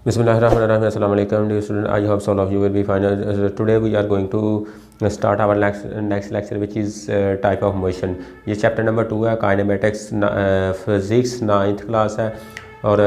Bismillahirrahmanirrahim. Assalamu alaikum dear student. I hope all of you will be fine. Today we are going to start our next lecture, which is type of motion. ये chapter number 2 है, kinematics physics 9th class है और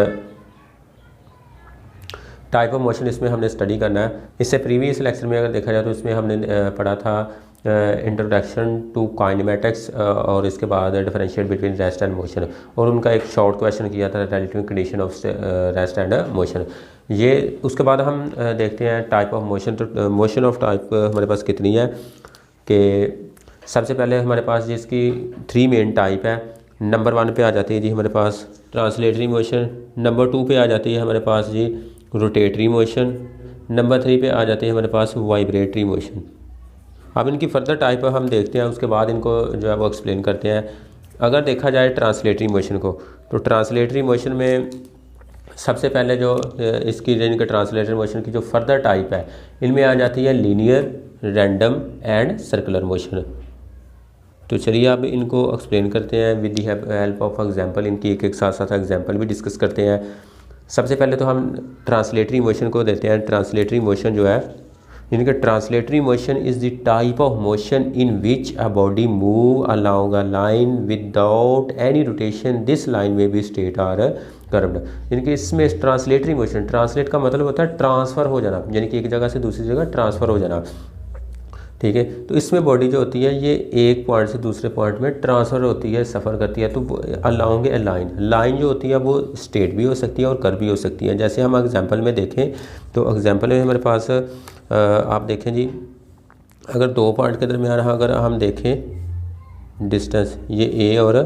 type of motion इसमें हमने study करना है। इससे previous lecture में अगर देखा जाए तो इसमें हमने पढ़ा था इंट्रोडक्शन टू काइनेमेटिक्स और इसके बाद differentiate between rest and motion, और उनका एक शॉर्ट क्वेश्चन किया था relative condition of rest and motion. ये उसके बाद हम देखते हैं टाइप ऑफ मोशन। तो मोशन ऑफ टाइप हमारे पास कितनी है कि सबसे पहले हमारे पास जिसकी 3 मेन टाइप है। नंबर 1 पे आ जाती है जी हमारे पास ट्रांसलेटरी मोशन, नंबर 2 पे आ जाती है हमारे पास जी रोटेटरी मोशन, नंबर 3 पे आ जाती है हमारे पास वाइब्रेटरी मोशन। अब इनकी फर्दर टाइप हम देखते हैं, उसके बाद इनको जो है वो एक्सप्लेन करते हैं। अगर देखा जाए ट्रांसलेटरी मोशन को, तो ट्रांसलेटरी मोशन में सबसे पहले जो इसकी इनके ट्रांसलेटरी मोशन की जो फर्दर टाइप है, इनमें आ जाती है linear, random and circular motion. तो चलिए अब इनको एक्सप्लेन करते हैं with the help of example. इनकी एक साथ साथ एग्जांपल भी डिस्कस करते हैं। सबसे पहले तो हम ट्रांसलेटरी मोशन को देते हैं। ट्रांसलेटरी मोशन जो है, इनका translatory motion is the type of motion in which a body move along a line without any rotation. This line में बी स्ट्रेट आर कर्व्ड। इनके इसमें ट्रांसलेटरी मोशन, ट्रांसलेट का मतलब होता है ट्रांसफ़र हो जाना, यानी कि एक जगह से दूसरी जगह ट्रांसफ़र हो जाना, ठीक है। तो इसमें बॉडी जो होती है ये एक पॉइंट से दूसरे पॉइंट में ट्रांसफ़र होती है, सफ़र करती है। तो अलाउंग ए लाइन, लाइन जो होती है वो स्ट्रेट भी हो सकती है और कर्व भी हो सकती है। जैसे हम एग्जांपल में देखें तो एग्जांपल में हमारे पास आप देखें जी, अगर 2 पॉइंट के दरमियान अगर हम देखें डिस्टेंस, ये ए और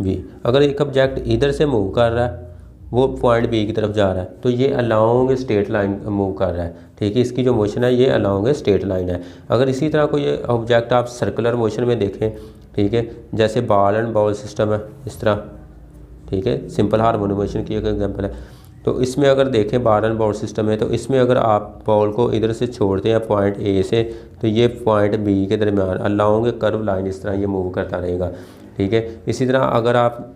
बी, अगर एक ऑब्जेक्ट इधर से मूव कर रहा है, वो पॉइंट बी की तरफ जा रहा है, तो ये अलाउंग स्ट्रेट लाइन मूव कर रहा है, ठीक है। इसकी जो मोशन है ये अलाउंग स्ट्रेट लाइन है। अगर इसी तरह कोई ऑब्जेक्ट आप सर्कुलर मोशन में देखें, ठीक है, जैसे बॉल एंड बॉल सिस्टम है इस तरह, ठीक है, सिंपल हार्मोनिक मोशन की एक एग्जांपल है। तो इसमें अगर देखें बॉल एंड बॉल सिस्टम है, तो इसमें अगर आप बॉल को इधर से छोड़ते हैं पॉइंट ए से, तो ये पॉइंट बी के दरमियान अलाउंग कर्व लाइन इस तरह ये मूव करता रहेगा, ठीक है। इसी तरह अगर आप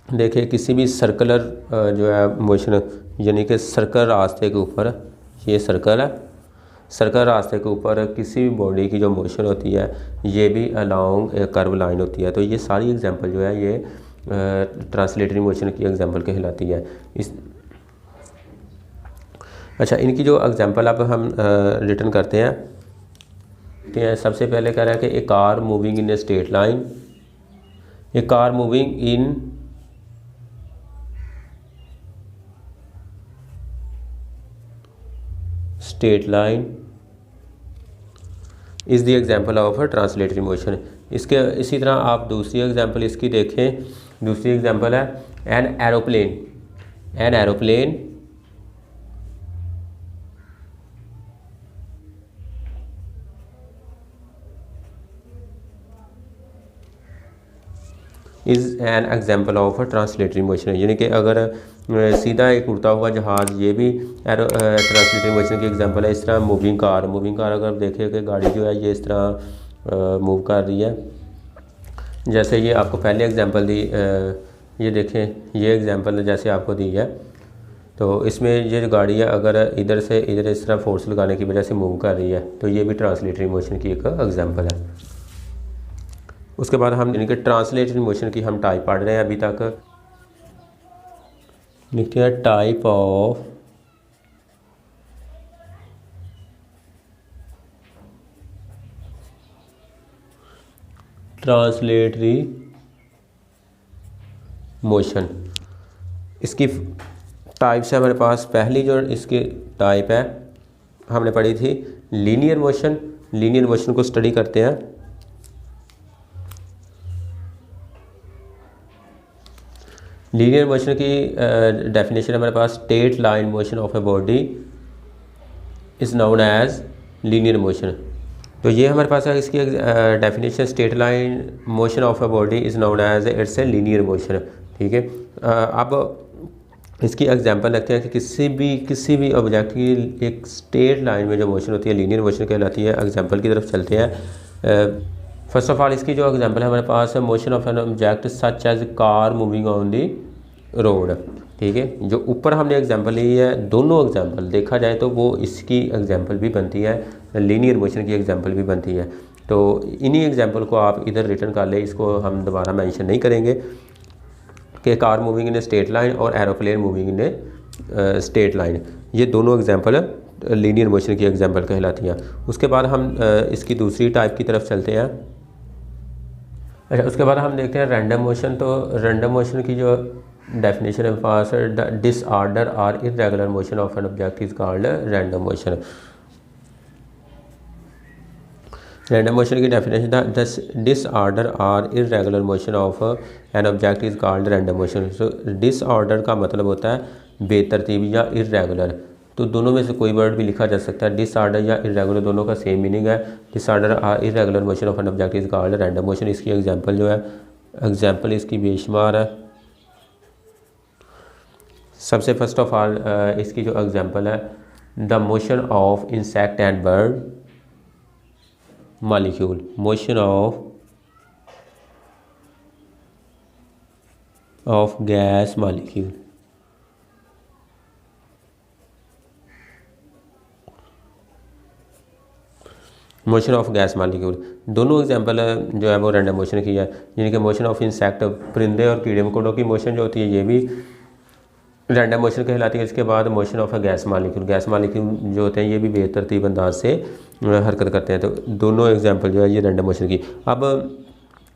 देखें किसी भी सर्कुलर जो है मोशन, यानी कि सर्कल रास्ते के ऊपर, ये सर्कल है, सर्कल रास्ते के ऊपर किसी भी बॉडी की जो मोशन होती है ये भी अलाउंग एक कर्व लाइन होती है। तो ये सारी एग्जांपल जो है ये ट्रांसलेटरी मोशन की एग्जांपल कहलाती है। अच्छा, इनकी जो एग्जांपल अब हम रिटर्न करते हैं। सबसे पहले कह रहा है कि a car moving in a straight line, a car moving in straight line is the example of a translatory motion. इसके इसी तरह आप दूसरी एग्जांपल इसकी देखें। दूसरी एग्जांपल है an aeroplane, an aeroplane is an example of a translatory motion, यानी कि अगर सीधा एक उड़ता हुआ जहाज़, ये भी ट्रांसलेटरी मोशन की एग्जांपल है। इस तरह मूविंग कार, मूविंग कार अगर देखें कि गाड़ी जो है ये इस तरह मूव कर रही है, जैसे ये आपको पहले एग्जांपल दी, ये देखें ये एग्जांपल जैसे आपको दी है, तो इसमें ये जो गाड़ी है अगर इधर से इधर इस तरह फोर्स लगाने की वजह से मूव कर रही है, तो ये भी ट्रांसलेटरी मोशन की एक एग्जाम्पल है। उसके बाद हम इनके ट्रांसलेटरी मोशन की हम टाइप पढ़ रहे हैं अभी तक। लिखते हैं टाइप ऑफ ट्रांसलेटरी मोशन। इसकी टाइप्स है हमारे पास। पहली जो इसकी टाइप है हमने पढ़ी थी लीनियर मोशन। लीनियर मोशन को स्टडी करते हैं। लीनियर मोशन की डेफिनेशन हमारे पास, straight line motion of a body is known as linear motion. तो ये हमारे पास है इसकी definition, straight line motion of a body is known as it's a linear motion, ठीक है। अब इसकी एग्जांपल लगते हैं कि किसी भी ऑब्जेक्ट की एक स्ट्रेट लाइन में जो मोशन होती है लीनियर मोशन कहलाती है। एग्जांपल की तरफ चलते हैं। फर्स्ट ऑफ ऑल इसकी जो एग्जांपल है हमारे पास है motion of an object such as car moving on the road, ठीक है। जो ऊपर हमने एग्जांपल ली है, दोनों एग्जांपल देखा जाए तो वो इसकी एग्जांपल भी बनती है, लीनियर मोशन की एग्जांपल भी बनती है। तो इन्हीं एग्जांपल को आप इधर रिटर्न कर ले, इसको हम दोबारा मेंशन नहीं करेंगे कि car moving in straight line और aeroplane moving in straight line, ये दोनों एग्जांपल लीनियर मोशन की एग्जांपल कहलाती हैं। उसके बाद हम इसकी दूसरी टाइप की तरफ चलते हैं। अच्छा, उसके बाद हम देखते हैं रैंडम मोशन। तो रैंडम मोशन की जो डेफिनेशन है पास, द डिसऑर्डर और irregular motion of an object is called random motion. Random motion की डेफिनेशन, द डिसऑर्डर और irregular motion of an object is called random motion. So disorder का मतलब होता है बेतरतीब या इरेगुलर। तो दोनों में से कोई वर्ड भी लिखा जा सकता है, डिसऑर्डर या इरेगुलर, दोनों का सेम मीनिंग है। डिसऑर्डर और irregular motion of an object is called random motion. इसकी एग्जांपल जो है, एग्जांपल इसकी बेशुमार है। सबसे फर्स्ट ऑफ ऑल इसकी जो एग्जांपल है, the motion of insect and bird molecule, motion of gas molecule. Motion of gas molecule, दोनों एग्जांपल जो है वो रैंडम मोशन की है। यानी कि मोशन ऑफ इंसेक्ट, परिंदे और कीड़े मकोड़ों की मोशन जो होती है, ये भी रैंडम मोशन कहलाती है। इसके बाद motion of a gas molecule, gas molecule जो होते हैं ये भी बेतरतीब अंदाज से हरकत करते हैं। तो दोनों एग्जांपल जो है ये रैंडम मोशन की। अब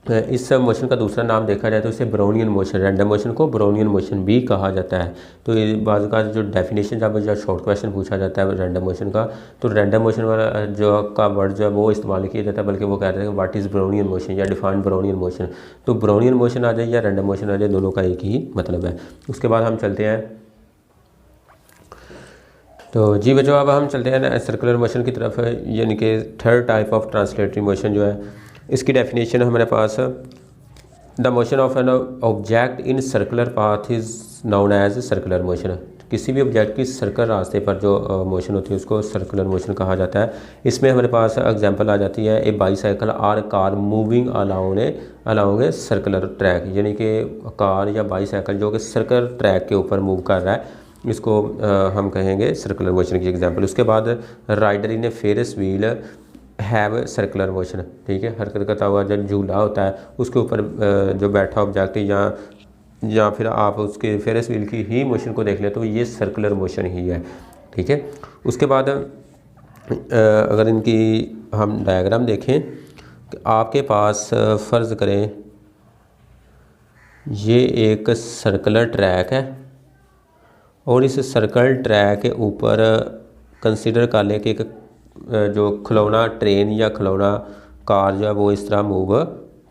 इस मोशन का दूसरा नाम देखा जाए तो इसे ब्राउनियन मोशन, रैंडम मोशन को ब्राउनियन मोशन भी कहा जाता है। तो ये बाज़ का जो डेफिनेशन जब शॉर्ट क्वेश्चन पूछा जाता है रैंडम मोशन का, तो रैंडम मोशन वाला जो का वर्ड जो है वो इस्तेमाल किया जाता है, बल्कि वो कहते हैं व्हाट इज़ ब्राउनियन मोशन या डिफाइन ब्राउनियन मोशन। तो ब्राउनियन मोशन आ जाए या रैंडम मोशन आ जाए, दोनों का एक ही मतलब है। उसके बाद हम चलते हैं, तो जी बच्चों अब हम चलते हैं सर्कुलर मोशन की तरफ, यानी कि third type of translatory motion जो है। इसकी डेफिनेशन हमारे पास, the motion of an object in circular path is known as circular motion. किसी भी ऑब्जेक्ट की सर्कल रास्ते पर जो मोशन होती है उसको सर्कुलर मोशन कहा जाता है। इसमें हमारे पास एग्जांपल आ जाती है, a bicycle or car moving along a circular track, यानी कि कार या बाईसाइकिल जो कि सर्कुलर ट्रैक के ऊपर मूव कर रहा है, इसको हम कहेंगे सर्कुलर मोशन की एग्जांपल। उसके बाद rider in a Ferris wheel have circular motion, ठीक है। हरकत करता हुआ जब झूला होता है उसके ऊपर जो बैठा ऑब्जेक्ट या फिर आप उसके फेरस व्हील की ही मोशन को देख लें तो ये सर्कुलर मोशन ही है, ठीक है। उसके बाद अगर इनकी हम डायग्राम देखें तो आपके पास फ़र्ज़ करें ये एक सर्कुलर ट्रैक है और इस सर्कल ट्रैक के ऊपर कंसिडर कर लें कि एक जो खिलौना ट्रेन या खिलौना कार जो है वो इस तरह मूव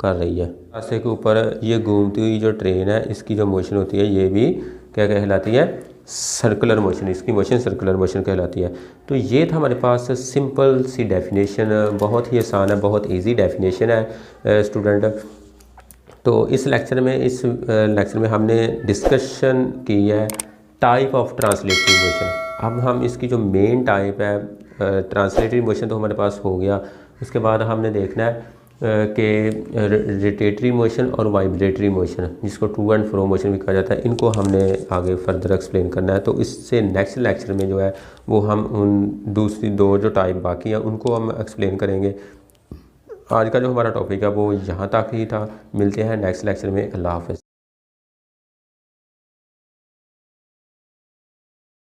कर रही है। रास्ते के ऊपर ये घूमती हुई जो ट्रेन है इसकी जो मोशन होती है ये भी क्या कहलाती है, सर्कुलर मोशन। इसकी मोशन सर्कुलर मोशन कहलाती है। तो ये था हमारे पास सिंपल सी डेफिनेशन, बहुत ही आसान है, बहुत इजी डेफिनेशन है स्टूडेंट। तो इस लेक्चर में हमने डिस्कशन की है टाइप ऑफ ट्रांसलेटरी मोशन। अब हम इसकी जो मेन टाइप है ट्रांसलेटरी मोशन तो हमारे पास हो गया। उसके बाद हमने देखना है कि रोटेटरी मोशन और वाइब्रेटरी मोशन, जिसको टू एंड फ्रो मोशन भी कहा जाता है, इनको हमने आगे फर्दर एक्सप्लेन करना है। तो इससे नेक्स्ट लेक्चर में जो है वो हम उन दूसरी दो जो टाइप बाकी हैं उनको हम एक्सप्लेन करेंगे। आज का जो हमारा टॉपिक है वो यहाँ तक ही था। मिलते हैं नेक्स्ट लेक्चर में। अल्लाह हाफ़िज़।